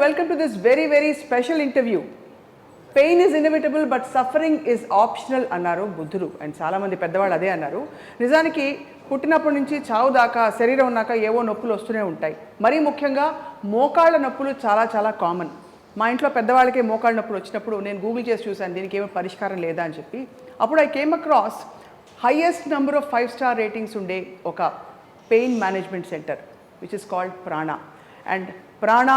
welcome to this very, very special interview. Pain is inevitable but suffering is optional అన్నారు బుద్ధుడు. And చాలామంది పెద్దవాళ్ళు అదే అన్నారు. నిజానికి పుట్టినప్పటి నుంచి చావు దాకా శరీరం ఉన్నాక ఏవో నొప్పులు వస్తూనే ఉంటాయి. మరీ ముఖ్యంగా మోకాళ్ళ నొప్పులు చాలా చాలా కామన్. మా ఇంట్లో పెద్దవాళ్ళకి మోకాళ్ళ నొప్పులు వచ్చినప్పుడు నేను గూగుల్ చేసి చూశాను దీనికి ఏమో పరిష్కారం లేదా అని చెప్పి. అప్పుడు I came across highest number of 5-star ratings ఉండే ఒక pain management centre which is called Prana. And Prana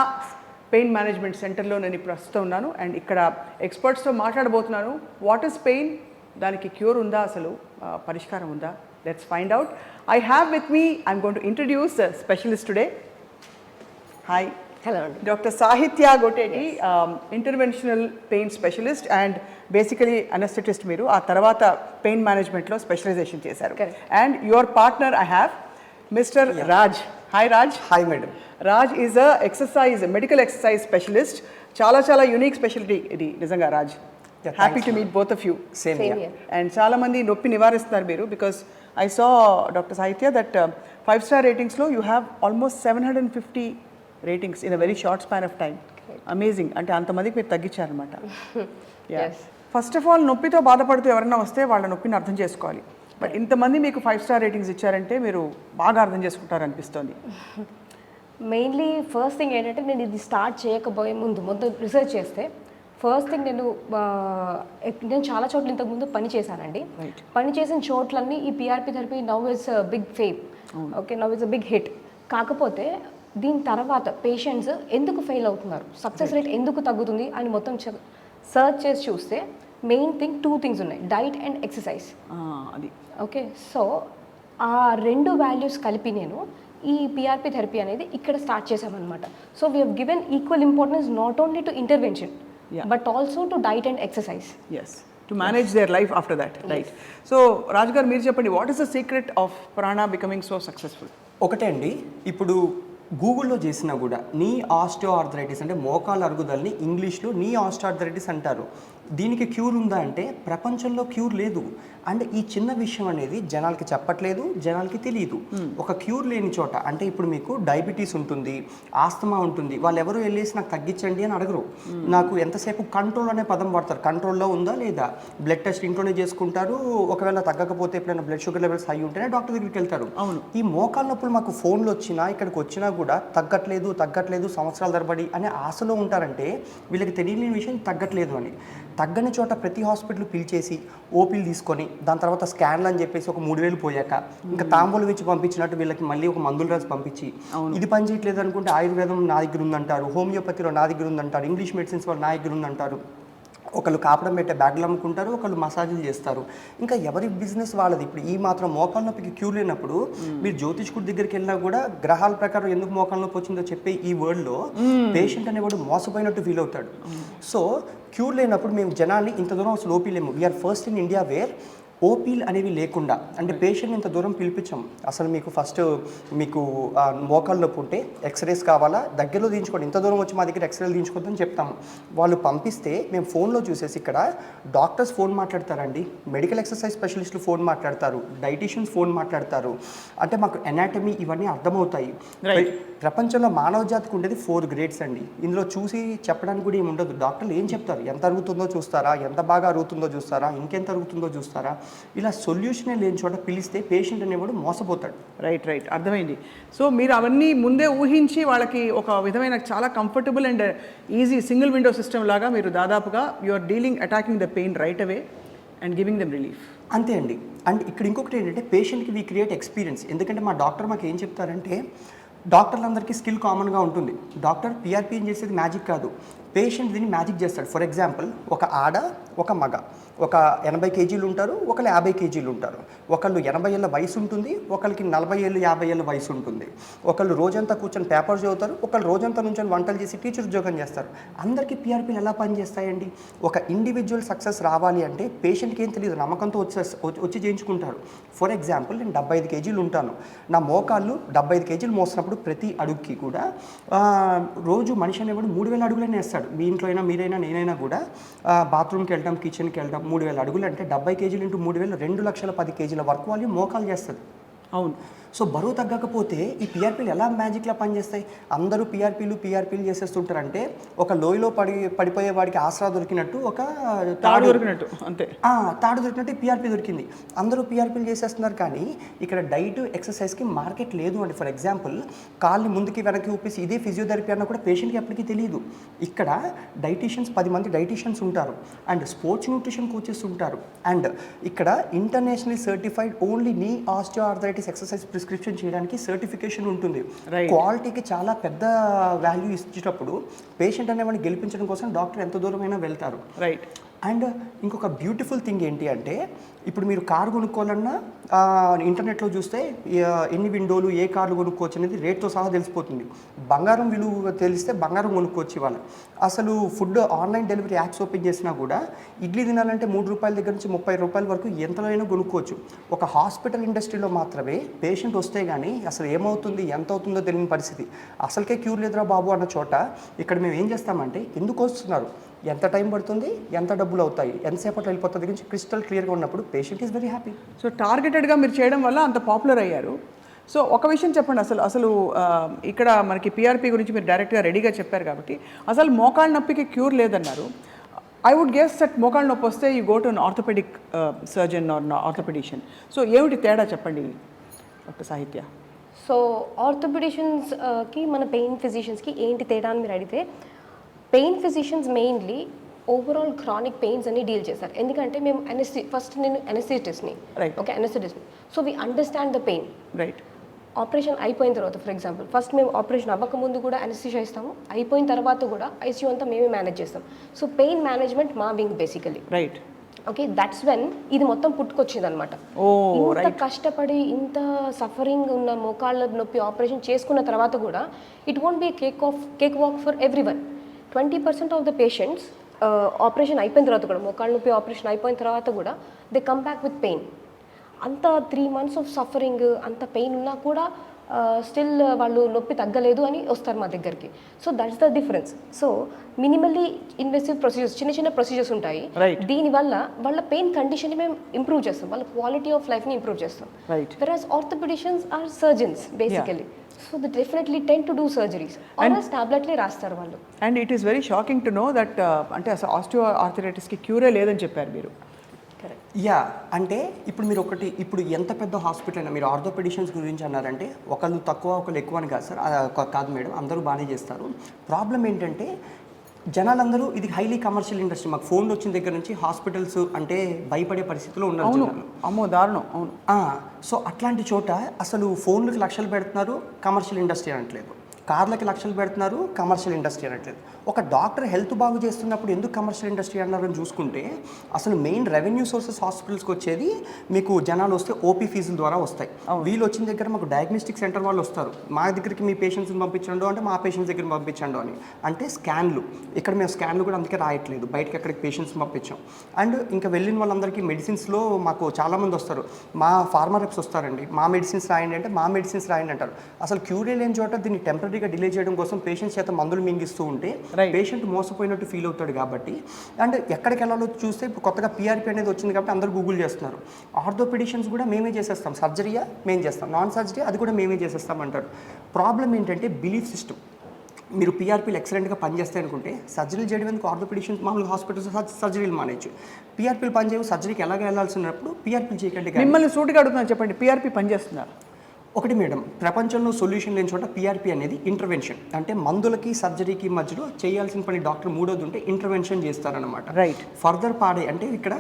pain management సెంటర్లో నేను ప్రస్తుతం ఉన్నాను. అండ్ ఇక్కడ ఎక్స్పర్ట్స్తో మాట్లాడబోతున్నాను. వాట్ ఈస్ పెయిన్, దానికి క్యూర్ ఉందా, అసలు పరిష్కారం ఉందా? Let's find out. I have with me, I'm going to introduce specialist today. Hi. Hello. Doctor Sahitya Goteti, interventional pain specialist and basically anaesthetist. మీరు ఆ తర్వాత పెయిన్ మేనేజ్మెంట్లో స్పెషలైజేషన్ చేశారు. And your partner I have mister Raj. Hi Raj. Hi madam. Raj is medical exercise specialist. చాలా చాలా unique speciality ఇది నిజంగా Raj. Happy to meet both of you. Same here. And చాలామంది నొప్పి నివారిస్తున్నారు మీరు, because I saw doctor Sahitya that 5-star రేటింగ్స్లో you have almost 750 ratings in a very short span of time. Amazing. అంటే అంతమందికి మీరు తగ్గించారనమాట. ఫస్ట్ ఆఫ్ ఆల్ నొప్పితో బాధపడుతూ ఎవరైనా వస్తే వాళ్ళ నొప్పిని అర్థం చేసుకోవాలి. బట్ ఇంతమంది మీకు 5-star రేటింగ్స్ ఇచ్చారంటే మీరు బాగా అర్థం చేసుకుంటారు అనిపిస్తుంది. మెయిన్లీ ఫస్ట్ థింగ్ ఏంటంటే నేను ఇది స్టార్ట్ చేయకపోయే ముందు రీసెర్చ్ చేస్తే ఫస్ట్ థింగ్ నేను చాలా చోట్ల ఇంతకుముందు పని చేశానండి. పని చేసిన చోట్లన్నీ ఈ PRP therapy now is big fame. Okay, now is a big hit. కాకపోతే దీని తర్వాత పేషెంట్స్ ఎందుకు ఫెయిల్ అవుతున్నారు, సక్సెస్ రేట్ ఎందుకు తగ్గుతుంది అని మొత్తం సర్చ్ చేసి చూస్తే మెయిన్ థింగ్ 2 things ఉన్నాయి, డైట్ అండ్ ఎక్సర్సైజ్. అది ఓకే, సో ఆ 2 వాల్యూస్ కలిపి నేను ఈ పిఆర్పి థెరపీ అనేది ఇక్కడ స్టార్ట్ చేశామన్నమాట. So we have given equal importance not only to intervention but also to diet and exercise. Yes, to manage their life after that. Right. So Raj గారు మీరు చెప్పండి, what is the secret of Prana becoming so successful? ఒకటే అండి, ఇప్పుడు గూగుల్లో చేసినా కూడా నీ ఆస్టియో ఆర్థరైటిస్ అంటే మోకాళ్ళ అరుగుదలని ఇంగ్లీష్లో నీ ఆస్టియో ఆర్థరైటిస్ అంటారు. దీనికి క్యూర్ ఉందా అంటే ప్రపంచంలో క్యూర్ లేదు. అండ్ ఈ చిన్న విషయం అనేది జనాలకి చెప్పట్లేదు, జనాలకి తెలియదు. ఒక క్యూర్ లేని చోట అంటే ఇప్పుడు మీకు డయాబెటీస్ ఉంటుంది, ఆస్తమా ఉంటుంది, వాళ్ళు ఎవరు వెళ్ళేసి నాకు తగ్గించండి అని అడగరు. నాకు ఎంతసేపు కంట్రోల్ అనే పదం వాడతారు. కంట్రోల్లో ఉందా లేదా, బ్లడ్ టెస్ట్ ఇంట్లోనే చేసుకుంటారు. ఒకవేళ తగ్గకపోతే ఎప్పుడైనా బ్లడ్ షుగర్ లెవెల్స్ హై ఉంటేనే డాక్టర్ దగ్గరికి వెళ్తారు. అవును. ఈ మోకాళ్ళ నొప్పులు మాకు ఫోన్లో వచ్చినా ఇక్కడికి వచ్చినా కూడా తగ్గట్లేదు సంవత్సరాల తరబడి అనే ఆశలో ఉంటారంటే వీళ్ళకి తెలియని విషయం తగ్గట్లేదు అని. తగ్గని చోట ప్రతి హాస్పిటల్ పిలిచేసి ఓపీలు తీసుకొని దాని తర్వాత స్కాన్లు అని చెప్పేసి ఒక 3,000 పోయాక ఇంకా తాంబూలు ఇచ్చి పంపించినట్టు వీళ్ళకి మళ్ళీ ఒక మందులు రాసి పంపించి ఇది పని చేయట్లేదు అనుకుంటే ఆయుర్వేదం నా దగ్గర ఉందంటారు, హోమియోపతిలో నా దగ్గర ఉందంటారు, ఇంగ్లీష్ మెడిసిన్స్ వాళ్ళు నా దగ్గర ఉందంటారు. ఒకళ్ళు కాపడం పెట్టే బ్యాగులు అమ్ముకుంటారు, ఒకళ్ళు మసాజులు చేస్తారు. ఇంకా ఎవరి బిజినెస్ వాళ్ళది. ఇప్పుడు ఈ మాత్రం మోకాళ్ళ నొప్పికి క్యూర్ లేనప్పుడు మీరు జ్యోతిష్కుడి దగ్గరికి వెళ్ళినా కూడా గ్రహాల ప్రకారం ఎందుకు మోకాళ్ళ నొప్పి వచ్చిందో చెప్పే ఈ వరల్డ్లో పేషెంట్ అనేవాడు మోసపోయినట్టు ఫీల్ అవుతాడు. సో క్యూర్ లేనప్పుడు మేము జనాన్ని ఇంత దూరం అసలు ఓపీలేము. We are first in India where ఓపీలు అనేవి లేకుండా అంటే పేషెంట్ ఇంత దూరం పిలిపించాం. అసలు మీకు ఫస్ట్ మీకు మోకాళ్ళ నొప్పి ఉంటే ఎక్స్రేస్ కావాలా, దగ్గరలో తీయించుకోండి, ఇంత దూరం వచ్చి మా దగ్గర ఎక్స్రేలు తీయించుకోవద్దని చెప్తాము. వాళ్ళు పంపిస్తే మేము ఫోన్లో చూసేసి ఇక్కడ డాక్టర్స్ ఫోన్ మాట్లాడతారండి, మెడికల్ ఎక్సర్సైజ్ స్పెషలిస్టులు ఫోన్ మాట్లాడతారు, డైటీషియన్స్ ఫోన్ మాట్లాడతారు. అంటే మాకు ఎనాటమీ ఇవన్నీ అర్థమవుతాయి. ప్రపంచంలో మానవ జాతికి ఉండేది 4 grades అండి. ఇందులో చూసి చెప్పడానికి కూడా ఏమి ఉండదు. డాక్టర్లు ఏం చెప్తారు, ఎంత అరుగుతుందో చూస్తారా, ఎంత బాగా అరుగుతుందో చూస్తారా, ఇంకెంత అరుగుతుందో చూస్తారా, ఇలా సొల్యూషనే లేని చోట పిలిస్తే పేషెంట్ అనేవాడు మోసపోతాడు. రైట్, అర్థమైంది. సో మీరు అవన్నీ ముందే ఊహించి వాళ్ళకి ఒక విధమైన చాలా comfortable and easy single window system లాగా మీరు దాదాపుగా you're attacking the pain right away and giving them relief. అంతే అండి. అండ్ ఇక్కడ ఇంకొకటి ఏంటంటే పేషెంట్కి వీ క్రియేట్ ఎక్స్పీరియన్స్. ఎందుకంటే మా డాక్టర్ మాకు ఏం చెప్తారంటే డాక్టర్లందరికీ స్కిల్ కామన్గా ఉంటుంది. డాక్టర్ పిఆర్పి ఏం చేసేది మ్యాజిక్ కాదు, పేషెంట్ దీన్ని మ్యాజిక్ చేస్తాడు. ఫర్ ఎగ్జాంపుల్ ఒక ఆడ ఒక మగ ఒక 80 kgs ఉంటారు, ఒకళ్ళు 50 kgs ఉంటారు. ఒకళ్ళు 80 ఏళ్ళ వయసు ఉంటుంది, ఒకళ్ళకి 40 ఏళ్ళు 50 ఏళ్ళ వయసు ఉంటుంది. ఒకళ్ళు రోజంతా కూర్చొని పేపర్ చదువుతారు, ఒకళ్ళు రోజంతా నుంచి వంటలు చేసి టీచర్ ఉద్యోగం చేస్తారు. అందరికీ పిఆర్పీలు ఎలా పనిచేస్తాయండి? ఒక ఇండివిజువల్ సక్సెస్ రావాలి అంటే పేషెంట్కి ఏం తెలియదు, నమ్మకంతో వచ్చి చేయించుకుంటారు. ఫర్ ఎగ్జాంపుల్ నేను 75 kgs ఉంటాను, నా మోకాళ్ళు 75 kgs మోసినప్పుడు ప్రతి అడుగుకి కూడా రోజు మనిషి అనేవాడు 3,000 అడుగులనే వేస్తాడు. మీ ఇంట్లో అయినా మీరైనా నేనైనా కూడా బాత్రూమ్కి వెళ్ళడం, కిచెన్కి వెళ్ళడం, 3,000 అడుగులు అంటే 70 kgs × 3,000 2,10,000 kgs వర్క్ వాల్యూమ్ మోకాలు చేస్తుంది. అవును. సో బరువు తగ్గకపోతే ఈ పీఆర్పీలు ఎలా మ్యాజిక్లా పనిచేస్తాయి? అందరూ పీఆర్పీలు చేసేస్తుంటారంటే ఒక లోయలో పడిపోయే వాడికి ఆసరా దొరికినట్టు ఒక తాడు దొరికినట్టు అంతే. తాడు దొరికినట్టు పీఆర్పీ దొరికింది. అందరూ పీఆర్పీలు చేసేస్తున్నారు, కానీ ఇక్కడ డైట్ ఎక్సర్సైజ్కి మార్కెట్ లేదు అండి. ఫర్ ఎగ్జాంపుల్ కాళ్ళని ముందుకి వెనక్కి ఊపేసి ఇదే ఫిజియోథెరపీ అన్న కూడా పేషెంట్కి ఎప్పటికీ తెలియదు. ఇక్కడ డైటీషియన్స్ 10 మంది డైటీషియన్స్ ఉంటారు, అండ్ స్పోర్ట్స్ న్యూట్రిషన్ కోచెస్ ఉంటారు, అండ్ ఇక్కడ ఇంటర్నేషనల్ సర్టిఫైడ్ ఓన్లీ నీ ఆస్టియోఆర్థరైటిస్ ఎక్సర్సైజ్ ప్రిస్క్రిప్షన్ చేయడానికి సర్టిఫికేషన్ ఉంటుంది. క్వాలిటీకి చాలా పెద్ద వాల్యూ ఇచ్చేటప్పుడు పేషెంట్ అనేవాడిని గెలిపించడం కోసం డాక్టర్ ఎంత దూరమైనా వెళ్తారు. రైట్. అండ్ ఇంకొక బ్యూటిఫుల్ థింగ్ ఏంటి అంటే, ఇప్పుడు మీరు కారు కొనుక్కోవాలన్నా ఇంటర్నెట్లో చూస్తే ఎన్ని విండోలు, ఏ కార్లు కొనుక్కోవచ్చు అనేది రేట్తో సహా తెలిసిపోతుంది. బంగారం విలువ తెలిస్తే బంగారం కొనుక్కోవచ్చు ఇవాళ. అసలు food online delivery apps open చేసినా కూడా ఇడ్లీ తినాలంటే ₹3 దగ్గర నుంచి ₹30 వరకు ఎంతలో అయినా కొనుక్కోవచ్చు. ఒక హాస్పిటల్ ఇండస్ట్రీలో మాత్రమే పేషెంట్ వస్తే కానీ అసలు ఏమవుతుంది, ఎంత అవుతుందో తెలియని పరిస్థితి. అసలుకే క్యూర్ లేదురా బాబు అన్న చోట ఇక్కడ మేము ఏం చేస్తామంటే, ఎందుకు వస్తున్నారు, ఎంత టైం పడుతుంది, ఎంత డబ్బులు అవుతాయి, ఎంతసేపట్లో వెళ్ళిపోతుంది గురించి క్రిస్టల్ క్లియర్గా ఉన్నప్పుడు patient is very happy. So టార్గెటెడ్గా మీరు చేయడం వల్ల అంత పాపులర్ అయ్యారు. సో ఒక విషయం చెప్పండి, అసలు ఇక్కడ మనకి పీఆర్పీ గురించి మీరు డైరెక్ట్గా రెడీగా చెప్పారు కాబట్టి, అసలు మోకాళ్ళ నొప్పికి క్యూర్ లేదన్నారు. ఐ వుడ్ గెస్ దట్ మోకాళ్ళ నొప్పి వస్తే you go to an orthopedic surgeon or orthopedician. So ఏమిటి తేడా చెప్పండి డాక్టర్ సాహిత్య. సో ఆర్థోపెడిషియన్స్కి మన పెయిన్ ఫిజిషియన్స్కి ఏంటి తేడా అని మీరు అడిగితే, pain physicians mainly overall chronic pains అన్ని డీల్ చేస్తారు. ఎందుకంటే మేము ఫస్ట్ నేను అనెస్థెటిస్ట్ని, ఓకే, అనెస్థెటిస్ట్ని. So we understand the pain. Right. Operation అయిపోయిన తర్వాత, ఫర్ ఎగ్జాంపుల్ ఫస్ట్ మేము ఆపరేషన్ అవ్వకముందు కూడా అనెస్థిషియా ఇస్తాము, అయిపోయిన తర్వాత కూడా ఐసీయూ అంతా మేమే మేనేజ్ చేస్తాం. సో పెయిన్ మేనేజ్మెంట్ మా wing basically. Right. Okay, that's when ఇది మొత్తం పుట్టుకొచ్చింది అనమాట. ఇంత కష్టపడి ఇంత సఫరింగ్ ఉన్న మోకాళ్ళ నొప్పి ఆపరేషన్ చేసుకున్న తర్వాత కూడా it won't be cake walk for everyone. 20% of the patients operation అయిపోయిన తర్వాత కూడా, మోకాళ్ళ నొప్పి ఆపరేషన్ అయిపోయిన తర్వాత కూడా they come back with pain. అంత 3 months ఆఫ్ సఫరింగ్, అంత పెయిన్ ఉన్నా కూడా స్టిల్ వాళ్ళు నొప్పి తగ్గలేదు అని వస్తారు మా దగ్గరికి. So that's the difference. So minimally invasive procedures, చిన్న చిన్న ప్రొసీజర్స్ ఉంటాయి. దీనివల్ల వాళ్ళ పెయిన్ కండిషన్ని మేము ఇంప్రూవ్ చేస్తాం, వాళ్ళ క్వాలిటీ ఆఫ్ లైఫ్ని ఇంప్రూవ్ చేస్తాం. Whereas orthopaedicians are surgeons basically. So they definitely tend to do surgeries or టాబ్లెట్లే రాస్తారు వాళ్ళు. And it is very shocking to know that అంటే అసలు ఆస్టియోఆర్థరైటిస్కి క్యూరే లేదని చెప్పారు మీరు. యా, అంటే ఇప్పుడు మీరు ఇప్పుడు ఎంత పెద్ద హాస్పిటల్ అయినా మీరు ఆర్థోపెడిషియన్స్ గురించి అన్నారంటే ఒకళ్ళు తక్కువ ఒకళ్ళు ఎక్కువ అని కాదు సార్, కాదు మేడం, అందరూ బాగానే చేస్తారు. ప్రాబ్లం ఏంటంటే జనాలందరూ ఇది హైలీ కమర్షియల్ ఇండస్ట్రీ. మాకు ఫోన్లు వచ్చిన దగ్గర నుంచి హాస్పిటల్స్ అంటే భయపడే పరిస్థితిలో ఉన్నారు జనాలు. అమ్మో దారుణం. అవును. సో అట్లాంటి చోట అసలు ఫోన్లకు లక్షలు పెడుతున్నారు, కమర్షియల్ ఇండస్ట్రీ అనట్లేదు. కార్లకి లక్షలు పెడుతున్నారు, కమర్షియల్ ఇండస్ట్రీ అనట్లేదు. ఒక డాక్టర్ హెల్త్ బాగు చేస్తున్నప్పుడు ఎందుకు కమర్షియల్ ఇండస్ట్రీ అన్నారని చూసుకుంటే, అసలు మెయిన్ రెవెన్యూ సోర్సెస్ హాస్పిటల్స్కి వచ్చేది మీకు జనాలు వస్తే ఓపీ ఫీజుల ద్వారా వస్తాయి. వీళ్ళు వచ్చిన దగ్గర మాకు డయాగ్నోస్టిక్ సెంటర్ వాళ్ళు వస్తారు, మా దగ్గరికి మీ పేషెంట్స్ని పంపించండు అంటే మా పేషెంట్స్ దగ్గర పంపించండు అని. అంటే స్కాన్లు, ఇక్కడ మేము స్కాన్లు కూడా అందుకే రాయట్లేదు, బయటకి ఎక్కడికి పేషెంట్స్ని పంపించాం. అండ్ ఇంకా వెళ్ళిన వాళ్ళందరికీ మెడిసిన్స్లో మాకు చాలామంది వస్తారు, మా ఫార్మా రెప్స్ వస్తారండి, మా మెడిసిన్స్ రాయండి అంటే మా మెడిసిన్స్ రాయండి అంటారు. అసలు క్యూరే లేని చోట దీన్ని టెంపరీగా డిలే చేయడం కోసం పేషెంట్స్ చేత మందులు మింగిస్తూ ఉంటే పేషెంట్ మోసపోయినట్టు ఫీల్ అవుతాడు. కాబట్టి అండ్ ఎక్కడికి వెళ్ళాలో చూస్తే ఇప్పుడు కొత్తగా పీఆర్పీ అనేది వచ్చింది కాబట్టి అందరూ గూగుల్ చేస్తున్నారు. ఆర్థోపెడిషియన్స్ కూడా మేమే చేసేస్తాం, సర్జరీయా మేము చేస్తాం, నాన్ సర్జరీ అది కూడా మేమే చేసేస్తాం అంటారు. ప్రాబ్లం ఏంటంటే బిలీఫ్ సిస్టమ్. మీరు పీఆర్పీలు ఎక్సలెంట్గా పనిచేస్తాయి అనుకుంటే సర్జరీలు చేయడం ఎందుకు? ఆర్థోపెడిషియన్స్ మామూలుగా హాస్పిటల్స్ సర్జరీలు మానేచ్చు. పీఆర్పీలు పనిచేయవు, సర్జరీకి ఎలాగ వెళ్ళాల్సినప్పుడు పీఆర్పీలు చేయకండి. మిమ్మల్ని సూటిగా అడుగుతున్నా, చెప్పండి, పీఆర్పీ పనిచేస్తున్నారు? ఒకటి మేడం, ప్రపంచంలో సొల్యూషన్ లేని చోట పీఆర్పీ అనేది ఇంటర్వెన్షన్. అంటే మందులకి సర్జరీకి మధ్యలో చేయాల్సిన పని డాక్టర్ మూడోది ఉంటే ఇంటర్వెన్షన్ చేస్తారనమాట. రైట్. ఫర్దర్ పాడే అంటే ఇక్కడ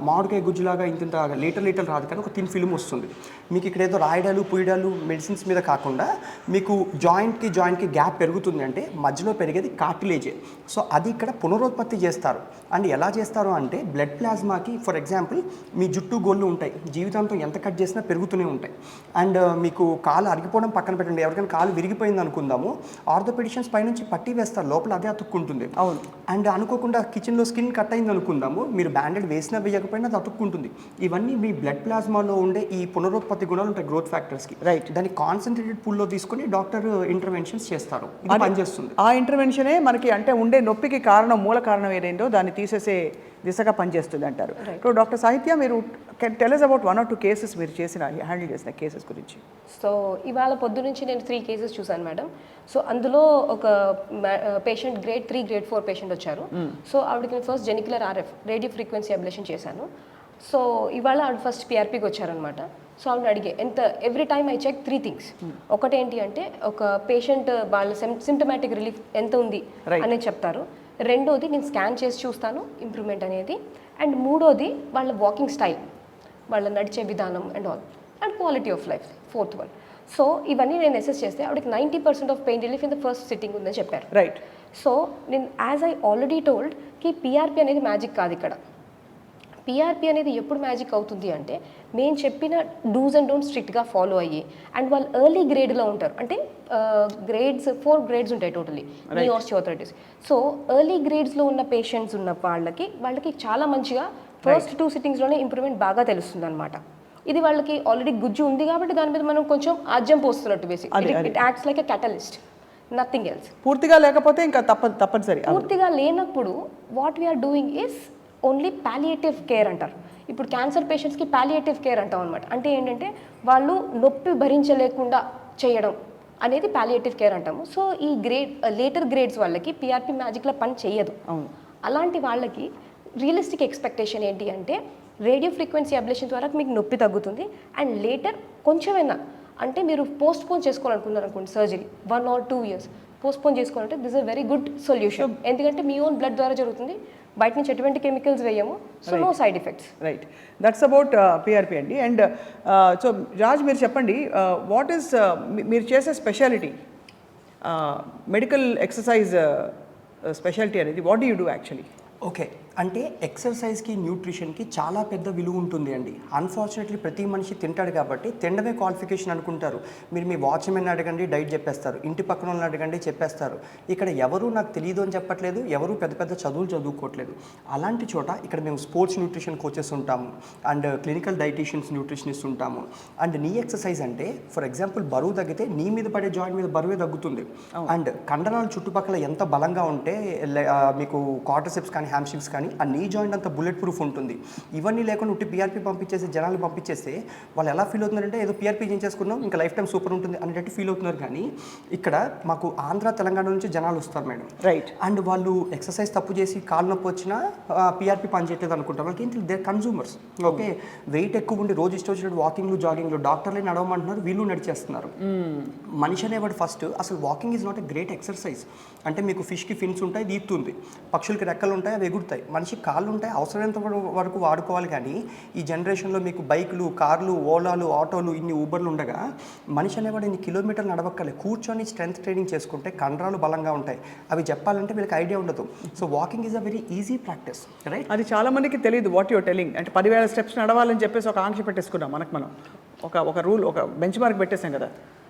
మామిడికాయ గుజ్జులాగా ఇంత లీటర్ రాదు కానీ ఒక థిన్ ఫిల్మ్ వస్తుంది. మీకు ఇక్కడ ఏదో రాయడాలు పుయ్యడాలు మెడిసిన్స్ మీద కాకుండా మీకు జాయింట్కి గ్యాప్ పెరుగుతుంది అంటే మధ్యలో పెరిగేది కార్టిలేజే. సో అది ఇక్కడ పునరుత్పత్తి చేస్తారు. అండ్ ఎలా చేస్తారు అంటే బ్లడ్ ప్లాస్మాకి ఫర్ ఎగ్జాంపుల్ మీ జుట్టు గోళ్ళు ఉంటాయి, జీవితాంతం ఎంత కట్ చేసినా పెరుగుతూనే ఉంటాయి. అండ్ మీకు కాలు అరిగిపోవడం పక్కన పెట్టండి, ఎవరికైనా కాలు విరిగిపోయింది అనుకుందాము, ఆర్థోపెడిషియన్స్ పైనుంచి పట్టి వేస్తారు, లోపల అదే అతుక్కుంటుంది. అవును. అండ్ అనుకోకుండా కిచెన్లో స్కిన్ కట్ అయింది అనుకుందాము, మీరు బ్యాండెడ్ వేసినా వేయకపోయినా అది అతుక్కుంటుంది. ఇవన్నీ మీ బ్లడ్ ప్లాస్మాలో ఉండే ఈ పునరుత్పత్తి 140 గుణాలు ఉంటాయి గ్రోత్ ఫ్యాక్టర్స్కి. Right. దాన్ని కాన్సన్ట్రేటెడ్ పూల్లో తీసుకొని డాక్టర్ ఇంటర్వెన్షన్స్ చేస్తారు. ఇది పనిచేస్తుంది. ఆ ఇంటర్వెన్షనే మనకి అంటే ఉండే నొప్పికి కారణం మూల కారణం ఏదైందో దాన్ని తీసేసే దిశగా పనిచేస్తుంది అంటారు. ఇప్పుడు డాక్టర్ సాహిత్య, మీరు can tell us about 1 or 2 cases మీరు హ్యాండిల్ చేసిన కేసెస్ గురించి. సో ఇవాళ పొద్దు నుంచి నేను 3 కేసెస్ చూసాను మేడం. సో అందులో ఒక పేషెంట్ గ్రేడ్ 3 గ్రేడ్ 4 పేషెంట్ వచ్చారు. సో ఆవిడకి నేను first genicular RF radio frequency ablation చేశాను. సో ఇవాళ ఆవిడ ఫస్ట్ పిఆర్పీకి వచ్చారనమాట. సో ఆవిడ అడిగే every time I check 3 things. ఒకటేంటి అంటే ఒక పేషెంట్ వాళ్ళ సిమ్టమాటిక్ రిలీఫ్ ఎంత ఉంది అనేది చెప్తారు. రెండోది నేను స్కాన్ చేసి చూస్తాను ఇంప్రూవ్మెంట్ అనేది. అండ్ మూడోది వాళ్ళ వాకింగ్ స్టైల్, వాళ్ళ నడిచే విధానం and all, and quality of life, 4th one. So ఇవన్నీ నేను అసెస్ చేస్తే ఆవిడకి 90% of pain relief in the first sitting ఉందని చెప్పారు. రైట్. సో నేను యాజ్ ఐ ఆల్రెడీ టోల్డ్ కి పిఆర్పి అనేది మ్యాజిక్ కాదు. ఇక్కడ పిఆర్పి అనేది ఎప్పుడు మ్యాజిక్ అవుతుంది అంటే మేము చెప్పిన డూస్ అండ్ డోంట్స్ స్ట్రిక్ట్గా ఫాలో అయ్యి, అండ్ వాళ్ళు ఎర్లీ గ్రేడ్లో ఉంటారు. అంటే గ్రేడ్స్ 4 గ్రేడ్స్ ఉంటాయి టోటలీ నీ ఆస్టియోఆర్థరైటిస్. సో ఎర్లీ గ్రేడ్స్లో ఉన్న పేషెంట్స్ ఉన్న వాళ్ళకి చాలా మంచిగా ఫస్ట్ 2 సిట్టింగ్స్లోనే ఇంప్రూవ్మెంట్ బాగా తెలుస్తుంది అనమాట. ఇది వాళ్ళకి ఆల్రెడీ గుజ్జు ఉంది కాబట్టి దాని మీద మనం కొంచెం ఆజ్యం పోస్తున్నట్టు basic. It acts like a catalyst, nothing else. పూర్తిగా లేకపోతే ఇంకా తప్పనిసరి. పూర్తిగా లేనప్పుడు what we are doing is only palliative care అంటారు. ఇప్పుడు క్యాన్సర్ పేషెంట్స్కి పాలియేటివ్ కేర్ అంటాం అనమాట. అంటే ఏంటంటే వాళ్ళు నొప్పి భరించలేకుండా చేయడం అనేది పాలియేటివ్ కేర్ అంటాము. సో ఈ లేటర్ గ్రేడ్స్ వాళ్ళకి పిఆర్పి మ్యాజిక్లో పని చేయదు. అలాంటి వాళ్ళకి రియలిస్టిక్ ఎక్స్పెక్టేషన్ ఏంటి అంటే రేడియో ఫ్రీక్వెన్సీ అబ్లేషన్ ద్వారా మీకు నొప్పి తగ్గుతుంది. అండ్ లేటర్ కొంచెమైనా అంటే మీరు పోస్ట్పోన్ చేసుకోవాలనుకున్నారు అనుకోండి సర్జరీ 1 or 2 years పోస్ట్పోన్ చేసుకోవాలంటే this is very good solution. ఎందుకంటే మీ ఓన్ బ్లడ్ ద్వారా జరుగుతుంది, బయట నుంచి ఎటువంటి కెమికల్స్ వేయము. So no side effects. Right. That's about PRP అండి. అండ్ సో రాజ్, మీరు చెప్పండి, వాట్ ఈస్ మీరు చేసే స్పెషాలిటీ, మెడికల్ ఎక్సర్సైజ్ స్పెషాలిటీ అనేది what do you do actually? Okay, అంటే ఎక్సర్సైజ్కి న్యూట్రిషన్కి చాలా పెద్ద విలువ ఉంటుంది అండి. అన్ఫార్చునేట్లీ ప్రతి మనిషి తింటాడు కాబట్టి తినడమే క్వాలిఫికేషన్ అనుకుంటారు. మీరు మీ వాచ్మెన్ అడగండి డైట్ చెప్పేస్తారు, ఇంటి పక్కన వాళ్ళని అడగండి చెప్పేస్తారు. ఇక్కడ ఎవరు నాకు తెలియదు అని చెప్పట్లేదు, ఎవరు పెద్ద పెద్ద చదువులు చదువుకోవట్లేదు. అలాంటి చోట ఇక్కడ మేము స్పోర్ట్స్ న్యూట్రిషన్ కోచెస్ ఉంటాము, అండ్ క్లినికల్ డైటీషియన్స్ న్యూట్రిషనిస్ట్ ఉంటాము. అండ్ నీ ఎక్సర్సైజ్ అంటే ఫర్ ఎగ్జాంపుల్ బరువు తగ్గితే నీ మీద పడే జాయింట్ మీద బరువే తగ్గుతుంది. అండ్ కండరాలు చుట్టుపక్కల ఎంత బలంగా ఉంటే మీకు క్వాడ్రిసెప్స్ కానీ హ్యామ్స్ట్రింగ్స్ కానీ ఆ నీ జాయింట్ అంతా బుల్లెట్ ప్రూఫ్ ఉంటుంది. ఇవన్నీ లేకుండా ఉట్టి పిఆర్పి పంపించేసి జనాలు పంపించేస్తే వాళ్ళు ఎలా ఫీల్ అవుతున్నారంటే ఏదో పిఆర్పి చేయించేసుకున్నాం ఇంకా లైఫ్ టైం సూపర్ ఉంటుంది అనేటట్టు ఫీల్ అవుతున్నారు. కానీ ఇక్కడ మాకు ఆంధ్ర తెలంగాణ నుంచి జనాలు వస్తారు మేడం. రైట్. అండ్ వాళ్ళు ఎక్సర్సైజ్ తప్పు చేసి కాలు నొప్పి వచ్చినా పిఆర్పి పనిచేయట్లేదు అనుకుంటారు. వాళ్ళకి ఏంటి, దే కన్సూమర్స్. ఓకే, వెయిట్ ఎక్కువ ఉండి రోజు ఇష్టం వచ్చినట్టు వాకింగ్లు జాగింగ్లు డాక్టర్లే నడవమంటున్నారు, వీళ్ళు నడిచేస్తున్నారు. మనిషి అనేవాడు ఫస్ట్ అసలు walking is not a great exercise. అంటే మీకు ఫిష్కి ఫిన్స్ ఉంటాయి, దీప్తుంది, పక్షులకి రెక్కలు ఉంటాయి, అవి ఎగురుతాయి, మనిషి కాళ్ళు ఉంటాయి, అవసరమైనంత వరకు వాడుకోవాలి. కానీ ఈ జనరేషన్లో మీకు బైకులు, కార్లు, ఓలాలు, ఆటోలు, ఇన్ని ఊబర్లు ఉండగా మనిషి అనేవాడు ఇన్ని కిలోమీటర్లు నడవక్కలే, కూర్చొని స్ట్రెంత్ ట్రైనింగ్ చేసుకుంటే కండరాలు బలంగా ఉంటాయి. అవి చెప్పాలంటే వీళ్ళకి ఐడియా ఉండదు. So walking is a very easy practice, right? అది చాలా మందికి తెలియదు వాట్ యువర్ టెలింగ్. అంటే 10,000 స్టెప్స్ నడవాలని చెప్పేసి ఒక ఆంక్ష పెట్టేసుకున్నాం మనం ఒక రూల్, ఒక బెంచ్ మార్క్ పెట్టేసాం కదా.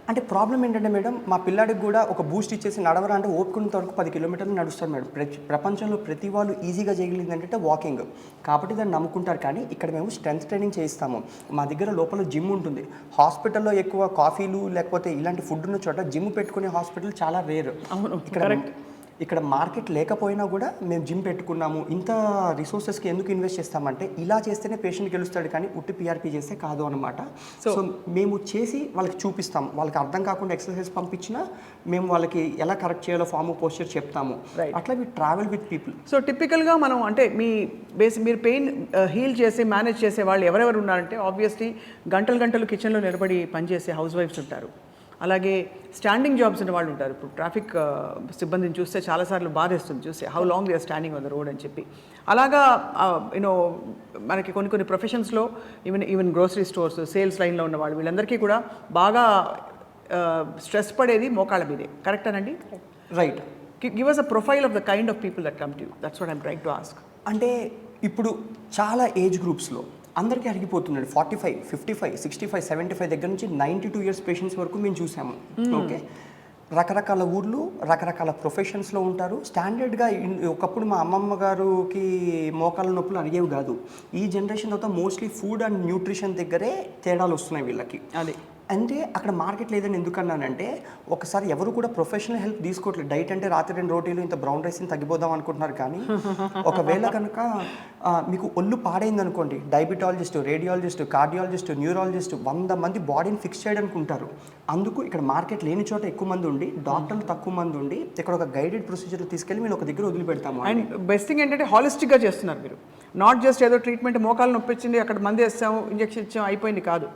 అంటే ప్రాబ్లం ఏంటంటే మేడం, మా పిల్లాడికి కూడా ఒక బూస్ట్ ఇచ్చేసి నడవరా అంటే ఓపుకున్నంత వరకు 10 కిలోమీటర్లు నడుస్తారు మేడం. ప్రపంచంలో ప్రతి వాళ్ళు ఈజీగా చేయగలిగింది ఏంటంటే వాకింగ్, కాబట్టి దాన్ని నమ్ముకుంటారు. కానీ ఇక్కడ మేము స్ట్రెంత్ ట్రైనింగ్ చేయిస్తాము. మా దగ్గర లోపల జిమ్ ఉంటుంది. హాస్పిటల్లో ఎక్కువ కాఫీలు లేకపోతే ఇలాంటి ఫుడ్ ఉన్న చోట జిమ్ పెట్టుకునే హాస్పిటల్ చాలా రేర్. ఇక్కడ మార్కెట్ లేకపోయినా కూడా మేము జిమ్ పెట్టుకున్నాము. ఇంత రిసోర్సెస్కి ఎందుకు ఇన్వెస్ట్ చేస్తామంటే ఇలా చేస్తేనే పేషెంట్ గెలుస్తాడు, కానీ ఉట్టి పిఆర్పి చేస్తే కాదు అనమాట. సో మేము చేసి వాళ్ళకి చూపిస్తాం. వాళ్ళకి అర్థం కాకుండా ఎక్సర్సైజ్ పంపించినా మేము వాళ్ళకి ఎలా కరెక్ట్ చేయాలో ఫామ్ పోస్చర్ చెప్తాము. అట్లా we travel with people. So టిపికల్గా మనం అంటే మీరు పెయిన్ హీల్ చేసి మేనేజ్ చేసే వాళ్ళు ఎవరెవరు ఉన్నారంటే ఆబ్వియస్లీ గంటలు కిచెన్లో నిలబడి పనిచేసే హౌస్ వైఫ్స్ ఉంటారు. అలాగే స్టాండింగ్ జాబ్స్ ఉన్న వాళ్ళు ఉంటారు. ఇప్పుడు ట్రాఫిక్ సిబ్బందిని చూస్తే చాలాసార్లు బాధేస్తుంది చూస్తే, how long they are standing on the road అని చెప్పి. అలాగా యూనో మనకి కొన్ని ప్రొఫెషన్స్లో ఈవెన్ గ్రోసరీ స్టోర్స్, సేల్స్ లైన్లో ఉన్న వాళ్ళు వీళ్ళందరికీ కూడా బాగా స్ట్రెస్ పడేది మోకాళ్ళ మీదే. కరెక్టేనండి? Right. Give us a profile of the kind of people that come to you. That's what I'm trying to ask. అంటే ఇప్పుడు చాలా ఏజ్ గ్రూప్స్లో అందరికీ అడిగిపోతున్నాడు. 45, 55, 65, 75 దగ్గర నుంచి 92 ఇయర్స్ పేషెంట్స్ వరకు మేము చూసాము. ఓకే, రకరకాల ఊర్లు రకరకాల ప్రొఫెషన్స్లో ఉంటారు. స్టాండర్డ్గా ఒకప్పుడు మా అమ్మమ్మ గారికి మోకాళ్ళ నొప్పులు అడిగేవి కాదు. ఈ జనరేషన్ తర్వాత మోస్ట్లీ ఫుడ్ అండ్ న్యూట్రిషన్ దగ్గరే తేడాలు వస్తున్నాయి వీళ్ళకి. అది అంటే అక్కడ మార్కెట్ లేదని ఎందుకన్నానంటే, ఒకసారి ఎవరు కూడా ప్రొఫెషనల్ హెల్ప్ తీసుకోవట్లేదు. డైట్ అంటే రాత్రి 2 రోటీలు ఇంత బ్రౌన్ రైస్ని తగ్గిపోదాం అనుకుంటున్నారు. కానీ ఒకవేళ కనుక మీకు ఒళ్ళు పాడైంది అనుకోండి, డయాబెటాలజిస్ట్, రేడియాలజిస్ట్, కార్డియాలజిస్ట్, న్యూరాలజిస్ట్ 100 మంది బాడీని ఫిక్స్ చేయడానికి ఉంటారు. అందుకు ఇక్కడ మార్కెట్ లేని చోట ఎక్కువ మంది ఉండి, డాక్టర్లు తక్కువ మంది ఉండి, ఇక్కడ ఒక గైడెడ్ ప్రొసీజర్ తీసుకెళ్ళి మీరు ఒక దగ్గర వదిలిపెడతాము. అండ్ బెస్ట్ థింగ్ ఏంటంటే హాలిస్టిక్గా చేస్తున్నారు మీరు. నాట్ జస్ట్ ఏదో ట్రీట్మెంట్ మోకాలు నొప్పి వచ్చింది అక్కడ మంది వేస్తాము ఇంజెక్షన్ ఇచ్చాము అయిపోయింది కాదు.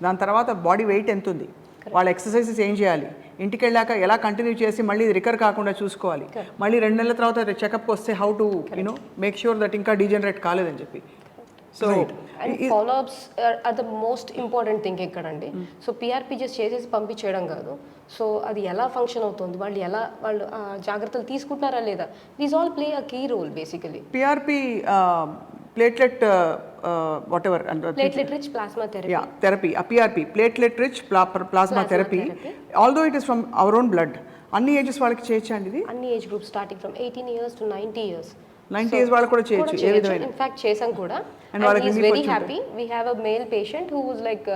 దాని తర్వాత బాడీ వెయిట్ ఎంత ఉంది, వాళ్ళ ఎక్సర్సైజెస్ ఏం చేయాలి, ఇంటికి వెళ్ళాక ఎలా కంటిన్యూ చేసి మళ్ళీ రికవర్ కాకుండా చూసుకోవాలి, మళ్ళీ 2 నెలల తర్వాత చెకప్కి వస్తే how to make sure that ఇంకా డీజనరేట్ కాలేదని చెప్పి. So and follow ups are the most important thing ఇక్కడండి. సో పిఆర్పి జస్ట్ చేసేసి పంపించేయడం కాదు. సో అది ఎలా ఫంక్షన్ అవుతుంది, వాళ్ళు జాగ్రత్తలు తీసుకుంటున్నారా లేదా, these all play a key role basically. PRP platelet whatever platelet rich plasma therapy. Yeah, therapy. A PRP, platelet rich plasma therapy. Although it is from our own blood. అన్ని ages వాళ్ళకి చేయొచ్చు అండి ఇది? అన్ని age group starting from 18 years to 90 years. 90 years వాళ్ళకి కూడా చేయొచ్చు ఏ విధమైన. ఇన్ఫాక్ట్ చేసాం కూడా. And వాళ్ళకి is very happy. We have a male patient who was like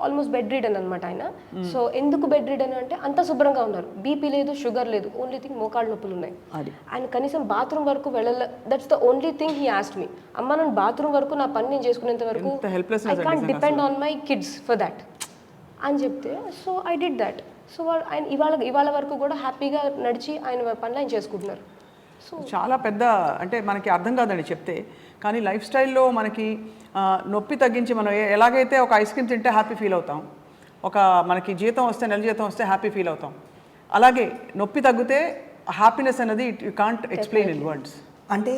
almost bed ridden అనమాట ఆయన. సో ఎందుకు బెడ్ రిడన్ అంటే అంత శుభ్రంగా ఉన్నారు, బీపీ లేదు, షుగర్ లేదు, ఓన్లీ థింగ్ మోకాళ్ళ నొప్పులు ఉన్నాయి. ఆయన కనీసం బాత్రూమ్ వరకు వెళ్ళాలి. That's the only thing he asked me, అమ్మ నేను బాత్రూమ్ వరకు నా పని నేను చేసుకునేంత వరకు I can't depend on my kids for that అని చెప్తే, so I did that. So ఆయన ఇవాళ వరకు కూడా హ్యాపీగా నడిచి ఆయన పనులు ఆయన చేసుకుంటున్నారు. సో చాలా పెద్ద అంటే మనకి అర్థం కాదండి చెప్తే, కానీ లైఫ్ స్టైల్లో మనకి నొప్పి తగ్గించి మనం ఎలాగైతే ఒక ఐస్ క్రీమ్ తింటే హ్యాపీ ఫీల్ అవుతాం, ఒక మనకి జీతం వస్తే నెల జీతం వస్తే హ్యాపీ ఫీల్ అవుతాం, అలాగే నొప్పి తగ్గితే హ్యాపీనెస్ అనేది you can't explain in words. అంటే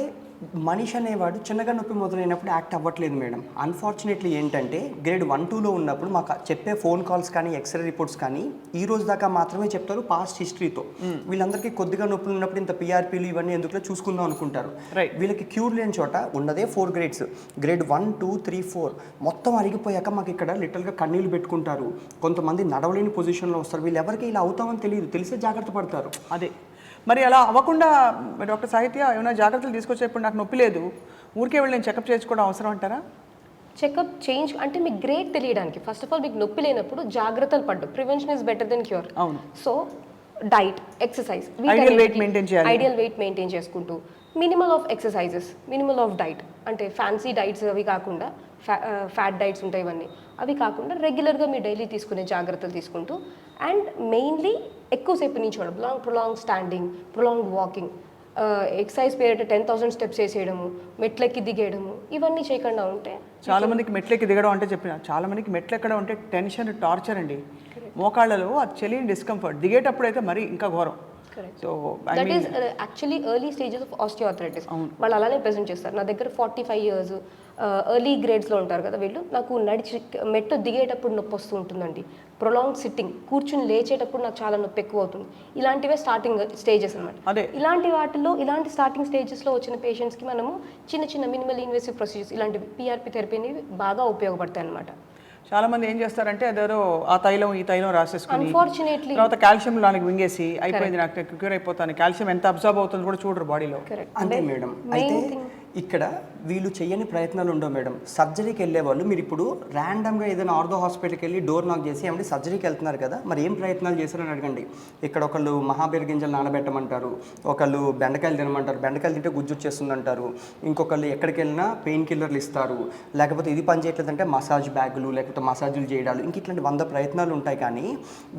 మనిషి అనేవాడు చిన్నగా నొప్పి మొదలైనప్పుడు యాక్ట్ అవ్వట్లేదు మేడం. అన్ఫార్చునేట్లీ ఏంటంటే గ్రేడ్ 1, 2లో ఉన్నప్పుడు మాకు చెప్పే ఫోన్ కాల్స్ కానీ ఎక్స్రే రిపోర్ట్స్ కానీ ఈ రోజు దాకా మాత్రమే చెప్తారు పాస్ట్ హిస్టరీతో. వీళ్ళందరికీ కొద్దిగా నొప్పులు ఉన్నప్పుడు ఇంత పిఆర్పీలు ఇవన్నీ ఎందుకులో చూసుకుందాం అనుకుంటారు. వీళ్ళకి క్యూర్ లేని చోట ఉన్నదే 4 గ్రేడ్స్, గ్రేడ్ 1, 2, 3, 4 మొత్తం అరిగిపోయాక మాకు ఇక్కడ లిటరల్గా కన్నీళ్ళు పెట్టుకుంటారు. కొంతమంది నడవలేని పొజిషన్లో వస్తారు. వీళ్ళు ఎవరికి ఇలా అవుతామని తెలియదు, తెలిసే జాగ్రత్త పడతారు. అదే మరి అలా అవ్వకుండా డాక్టర్ సాహిత్య ఏమైనా జాగ్రత్తలు తీసుకొచ్చేప్పుడు నాకు నొప్పి లేదు ఊరికే వెళ్ళి నేను చెకప్ చేసుకోవడం అవసరం అంటారా? చెకప్ చేంజ్ అంటే మీకు గ్రేడ్ తెలియడానికి ఫస్ట్ ఆఫ్ ఆల్ మీకు నొప్పి లేనప్పుడు జాగ్రత్తలు పడ్డు. Prevention is better than cure. అవును. So diet, exercise, ideal weight maintain చేసుకుంటూ minimal of exercises, minimal of diet అంటే ఫ్యాన్సీ డైట్స్ అవి కాకుండా ఫ్యాట్ డైట్స్ ఉంటాయి ఇవన్నీ, అవి కాకుండా రెగ్యులర్గా మీ డైలీ తీసుకునే జాగ్రత్తలు తీసుకుంటూ అండ్ మెయిన్లీ ఎక్కువసేపు నిల్చోవడం, prolong standing, prolong walking, exercise period 10,000 steps వేసేయడము, మెట్లెక్కి దిగేయడము, ఇవన్నీ చేయకుండా ఉంటే. చాలా మందికి మెట్లెక్కి దిగడం అంటే చెప్పిన, చాలా మందికి మెట్లు ఎక్కడం అంటే టెన్షన్, టార్చర్ అండి. మోకాళ్ళలో అది తెలియని డిస్కంఫర్ట్, దిగేటప్పుడు అయితే మరి ఇంకా ఘోరం. So that is actually early stages of osteoarthritis. వాళ్ళు అలానే ప్రెజెంట్ చేస్తారు. నా దగ్గర 45 years ఎర్లీ గ్రేడ్స్లో ఉంటారు కదా వీళ్ళు, నాకు నడిచి మెట్టు దిగేటప్పుడు నొప్పి వస్తూ ఉంటుందండి, ప్రొలాంగ్ సిట్టింగ్, కూర్చుని లేచేటప్పుడు నాకు చాలా నొప్పి ఎక్కువ అవుతుంది. ఇలాంటివే స్టార్టింగ్ స్టేజెస్ అనమాట. ఇలాంటి వాటిల్లో ఇలాంటి స్టార్టింగ్ స్టేజెస్లో వచ్చిన పేషెంట్స్కి మనము చిన్న మినిమల్ ఇన్వేసివ్ ప్రొసీజర్స్ ఇలాంటివి పిఆర్పి థెరపీని బాగా ఉపయోగపడతాయి అనమాట. చాలా మంది ఏం చేస్తారంటే అదేదో ఆ తైలం ఈ తైలం రాసేసుకుని అన్ఫార్చునేట్లీ తర్వాత కాల్షియం దానికి వింగేసి అయిపోయింది నాకు క్యూర్ అయిపోతాను, కాల్షియం ఎంత అబ్జర్వ్ అవుతుంది కూడా చూడరు బాడీలో. అంతే మేడం. అయితే ఇక్కడ వీళ్ళు చేయని ప్రయత్నాలు ఉండవు మేడం. సర్జరీకి వెళ్ళే వాళ్ళు మీరు ఇప్పుడు ర్యాండమ్గా ఏదైనా ఆర్థో హాస్పిటల్కి వెళ్ళి డోర్ నాక్ చేసి ఏమంటే సర్జరీకి వెళ్తున్నారు కదా మరి ఏం ప్రయత్నాలు చేశారని అడగండి. ఇక్కడ ఒకళ్ళు మహాబీర్ గింజలు నానబెట్టమంటారు, ఒకళ్ళు బెండకాయలు తినమంటారు, బెండకాయలు తింటే గుజ్జు వచ్చేస్తుందంటారు, ఇంకొకళ్ళు ఎక్కడికి వెళ్ళినా పెయిన్ కిల్లర్లు ఇస్తారు, లేకపోతే ఇది పని చేయట్లేదంటే మసాజ్ బ్యాగులు లేకపోతే మసాజులు చేయడాలు, ఇంక ఇట్లాంటి 100 ప్రయత్నాలు ఉంటాయి. కానీ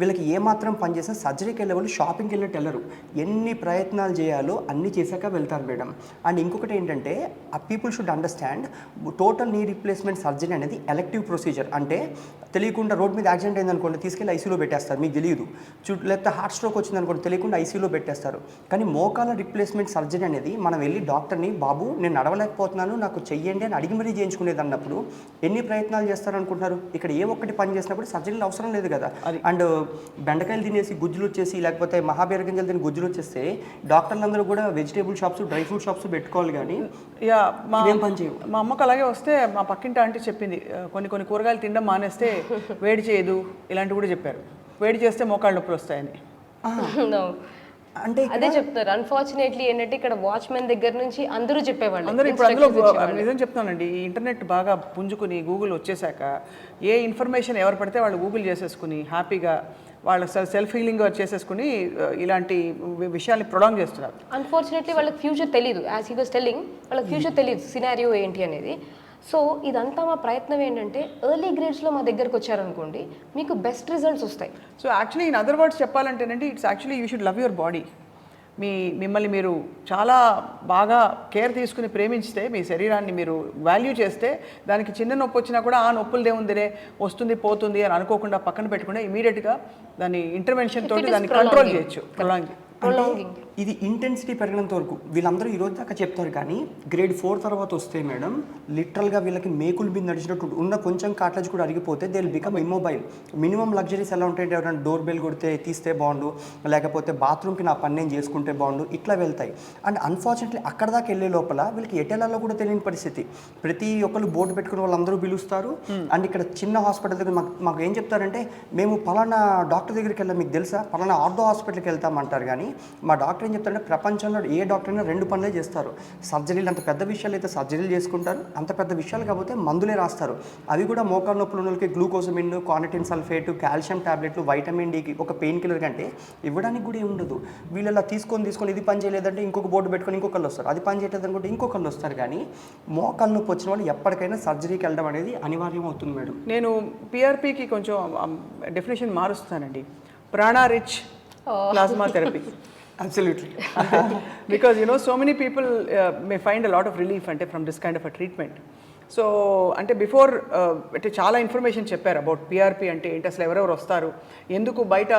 వీళ్ళకి ఏమాత్రం పని చేసినా సర్జరీకి వెళ్ళే వాళ్ళు షాపింగ్కి వెళ్ళినట్టు వెళ్ళరు. ఎన్ని ప్రయత్నాలు చేయాలో అన్నీ చేశాక వెళ్తారు మేడం. అండ్ ఇంకొకటి ఏంటంటే ఆ people should understand total knee replacement surgery అనేది ఎలెక్టివ్ ప్రొసీజర్. అంటే తెలియకుండా రోడ్ మీద యాక్సిడెంట్ అయిందనుకోండి తీసుకెళ్ళి ఐసీయూలో పెట్టేస్తారు, మీకు తెలియదు. లేకపోతే హార్ట్ స్ట్రోక్ వచ్చిందనుకోండి తెలియకుండా ఐసీయూలో పెట్టేస్తారు. కానీ మోకాల రీప్లేస్మెంట్ సర్జరీ అనేది మనం వెళ్ళి డాక్టర్ని బాబు నేను నడవలేకపోతున్నాను నాకు చెయ్యండి అని అడిగి మరీ చేయించుకునేది అన్నప్పుడు ఎన్ని ప్రయత్నాలు చేస్తారనుకుంటున్నారు. ఇక్కడ ఏ ఒక్కటి పని చేసినప్పుడు సర్జరీలు అవసరం లేదు కదా. అండ్ బెండకాయలు తినేసి గుజ్జులు వచ్చేసి లేకపోతే మహాబీర గింజలు తిని గుజ్జులు వచ్చేస్తే డాక్టర్లందరూ కూడా vegetable shops dry fruit shops పెట్టుకోవాలి. కానీ మా అమ్మకు అలాగే వస్తే మా పక్కింటి ఆంటీ చెప్పింది కొన్ని కూరగాయలు తినడం మానేస్తే వేడి చేయదు ఇలాంటివి కూడా చెప్పారు. వేడి చేస్తే మోకాళ్ళ నొప్పులు వస్తాయని. No. అంటే అదే చెప్తారు. అన్ఫార్చునేట్లీ ఏంటంటే ఇక్కడ వాచ్మెన్ దగ్గర నుంచి అందరూ చెప్పేవాళ్ళు. అందరూ ఇప్పుడు అందులో నిజం చెప్తానండి, ఈ ఇంటర్నెట్ బాగా పుంజుకుని గూగుల్ వచ్చేసాక ఏ ఇన్ఫర్మేషన్ ఎవరు పడితే వాళ్ళు గూగుల్ చేసేసుకుని హ్యాపీగా వాళ్ళ సెల్ఫ్ హీలింగ్ చేసేసుకుని ఇలాంటి విషయాల్ని ప్రొలాంగ్ చేస్తున్నారు. అన్ఫార్చునేట్లీ వాళ్ళకి ఫ్యూచర్ తెలియదు. యాజ్ హీ వాస్ టెల్లింగ్, వాళ్ళకి ఫ్యూచర్ తెలియదు సినారియో ఏంటి అనేది. సో ఇదంతా మా ప్రయత్నం ఏంటంటే ఎర్లీ గ్రేడ్స్లో మా దగ్గరకు వచ్చారనుకోండి మీకు బెస్ట్ రిజల్ట్స్ వస్తాయి. So actually in other words చెప్పాలంటేనండి, it's actually you should love your body. మిమ్మల్ని మీరు చాలా బాగా కేర్ తీసుకుని ప్రేమించితే, మీ శరీరాన్ని మీరు వాల్యూ చేస్తే, దానికి చిన్న నొప్పి వచ్చినా కూడా ఆ నొప్పులదే ఉందిరే వస్తుంది పోతుంది అని అనుకోకుండా పక్కన పెట్టుకుంటే ఇమీడియట్గా దాని ఇంటర్వెన్షన్ తోటి దాన్ని కంట్రోల్ చేయొచ్చు. ప్రొలాంగింగ్ ఇది ఇంటెన్సిటీ పెరిగినంత వరకు వీళ్ళందరూ ఈ రోజు దాకా చెప్తారు, కానీ గ్రేడ్ 4 తర్వాత వస్తే మేడం లిటరల్గా వీళ్ళకి మేకులు మీద నడిచినట్టు ఉన్న కొంచెం కాట్లేజ్ కూడా అరిగిపోతే they will become immobile. Minimum luxuries ఎలా ఉంటాయంటే ఎవరైనా డోర్ బెల్ కొడితే తీస్తే బాగుండు, లేకపోతే బాత్రూమ్కి నా పని నేను చేసుకుంటే బాగుండు, ఇట్లా వెళ్తాయి. అండ్ అన్ఫార్చునేట్లీ అక్కడ దాకా వెళ్ళే లోపల వీళ్ళకి ఎటెలాలో కూడా తెలియని పరిస్థితి. ప్రతి ఒక్కరు బోర్డు పెట్టుకుని వాళ్ళందరూ పిలుస్తారు. అండ్ ఇక్కడ చిన్న హాస్పిటల్ దగ్గర మాకు ఏం చెప్తారంటే, మేము పలానా డాక్టర్ దగ్గరికి వెళ్ళాం, మీకు తెలుసా పలానా ఆర్థో హాస్పిటల్కి వెళ్తామంటారు. కానీ మా డాక్టర్ ఏం చెప్తారంటే, ప్రపంచంలో ఏ డాక్టర్ అయినా 2 పనులే చేస్తారు. సర్జరీలు, అంత పెద్ద విషయాలు అయితే సర్జరీలు చేసుకుంటారు, అంత పెద్ద విషయాలు కాకపోతే మందులే రాస్తారు. అవి కూడా మోకాలు నొప్పుల వాళ్ళకి గ్లూకోజమిన్, కార్నిటిన్ సల్ఫేట్, కాల్షియం టాబ్లెట్లు, వైటమిన్ డికి ఒక పెయిన్ కిల్లర్ కంటే ఇవ్వడానికి కూడా ఏమి ఉండదు. వీళ్ళు అలా తీసుకొని ఇది పని చేయలేదంటే ఇంకొక బోర్డు పెట్టుకొని ఇంకొకళ్ళు వస్తారు, అది పని చేయలేదు అనుకుంటే ఇంకొకళ్ళు వస్తారు. కానీ మోకాలు నొప్పి వచ్చిన వాళ్ళు ఎప్పటికైనా సర్జరీకి వెళ్ళడం అనేది అనివార్యం అవుతుంది మేడం. నేను పిఆర్పికి కొంచెం డెఫినేషన్ మారుస్తానండి. Prana rich plasma therapy. Absolutely. Because so many people may find a lot of relief from this kind of a treatment. So అంటే బిఫోర్ అంటే చాలా ఇన్ఫర్మేషన్ చెప్పారు అబౌట్ పిఆర్పి అంటే ఏంటి, అసలు ఎవరెవరు వస్తారు, ఎందుకు బయట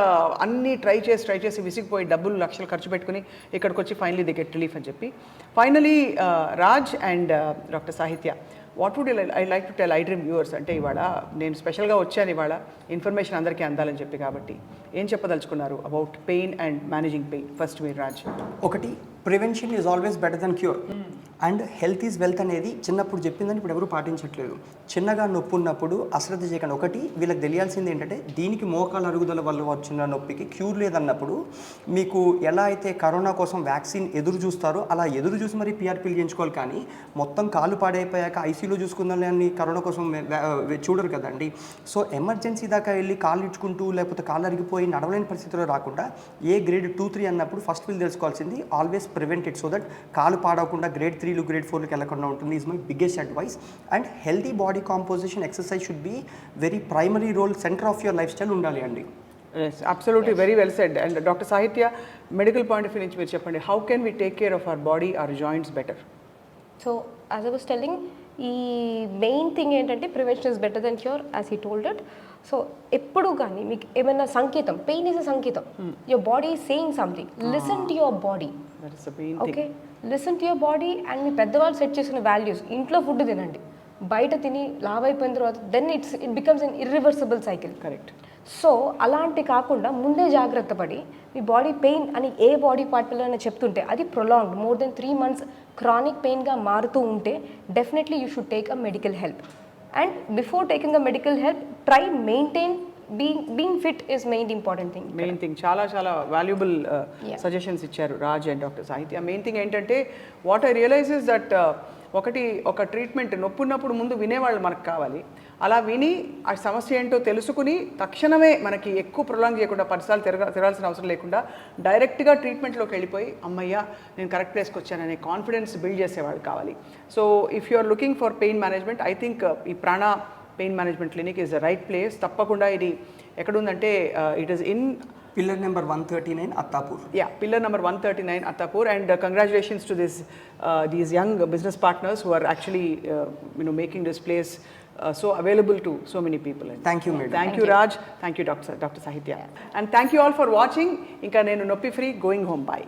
అన్నీ ట్రై చేసి విసిగిపోయి డబ్బులు లక్షలు ఖర్చు పెట్టుకుని ఇక్కడికి వచ్చి ఫైనలీ దే గెట్ రిలీఫ్ అని చెప్పి. Finally Raj and doctor Sahitya, what would I like to tell iDream viewers అంటే, ఇవాళ నేను స్పెషల్గా వచ్చాను ఇవాళ ఇన్ఫర్మేషన్ అందరికీ అందాలని చెప్పి, కాబట్టి ఏం చెప్పదలుచుకున్నారు about pain and managing pain? First మీరు రాజ్. ఒకటి, prevention is always better than cure. And health is wealth అనేది చిన్నప్పుడు చెప్పిందని ఇప్పుడు ఎవరు పాటించట్లేదు. చిన్నగా నొప్పి ఉన్నప్పుడు అశ్రద్ధ చేయకండి. ఒకటి, వీళ్ళకి తెలియాల్సింది ఏంటంటే, దీనికి మోకాల అరుగుదల వల్ల వచ్చిన నొప్పికి క్యూర్ లేదన్నప్పుడు, మీకు ఎలా అయితే కరోనా కోసం వ్యాక్సిన్ ఎదురు చూస్తారో అలా ఎదురు చూసి మరి పిఆర్పీలు చేయించుకోవాలి. కానీ మొత్తం కాలు పాడైపోయాక ఐసీయూలో చూసుకుందాం అని కరోనా కోసం చూడరు కదండి. సో ఎమర్జెన్సీ దాకా వెళ్ళి కాళ్ళు ఇచ్చుకుంటూ లేకపోతే కాళ్ళు అరిగిపోయి నడవలేని పరిస్థితిలో రాకుండా, ఏ గ్రేడ్ 2, 3 అన్నప్పుడు ఫస్ట్ వీళ్ళు తెలుసుకోవాల్సింది always prevent it, so that కాలు పాడకుండా గ్రేడ్ 3లు గ్రేడ్ 4లకు వెళ్ళకుండా ఉంటుంది. Is my biggest advice. And healthy body composition exercise should be very primary role, centre of your lifestyle ఉండాలి అండి. Absolutely very well said. And doctor Sahitya, medical point of view నుంచి మీరు చెప్పండి, how can we take care of our body, our joints better? So as I was telling, ఈ main thing ఏంటంటే prevention is better than cure, as he told it. So ఎప్పుడు కానీ మీకు ఏమైనా సంకేతం, పెయిన్ ఇస్ అ సంకేతం, your body is saying something, listen to your body. Okay, listen to your body. And మీ పెద్దవాళ్ళు సెట్ చేసిన వాల్యూస్, ఇంట్లో ఫుడ్ తినండి, బయట తిని లావ్ అయిపోయిన తర్వాత then it becomes an irreversible cycle. Correct. So అలాంటి కాకుండా ముందే జాగ్రత్త పడి, మీ బాడీ పెయిన్ అని ఏ బాడీ పార్ట్లోనే చెప్తుంటే అది prolonged more than 3 months chronic పెయిన్గా మారుతూ ఉంటే definitely you should take a medical help. And before taking a medical help, try maintain being fit is main important thing. Main thing, చాలా చాలా valuable suggestions ఇచ్చారు Raj and doctor Sahitya. Main thing ఏంటంటే, what I realise is that ఒక treatment నొప్పి ఉన్నప్పుడు ముందు వినేవాళ్ళు మనకు కావాలి. అలా విని ఆ సమస్య ఏంటో తెలుసుకుని తక్షణమే మనకి ఎక్కువ ప్రొలాంగ్ చేయకుండా 10 సార్లు తిరగాల్సిన అవసరం లేకుండా డైరెక్ట్గా ట్రీట్మెంట్లోకి వెళ్ళిపోయి, అమ్మయ్య నేను కరెక్ట్ ప్లేస్కి వచ్చాననే కాన్ఫిడెన్స్ బిల్డ్ చేసేవాళ్ళు కావాలి. So if you are looking for pain management, I think ఈ Prana pain management clinic is the right place. తప్పకుండా ఇది ఎక్కడుందంటే, it is in pillar number 139 Attapur. Yeah, pillar number 139 Attapur, and congratulations to these young business partners who are actually making this place so available to so many people. Thank you, madam. Thank you, Raj. Thank you, Dr. Sahitya. And thank you all for watching. Inka nenu noppi free, going home. Bye.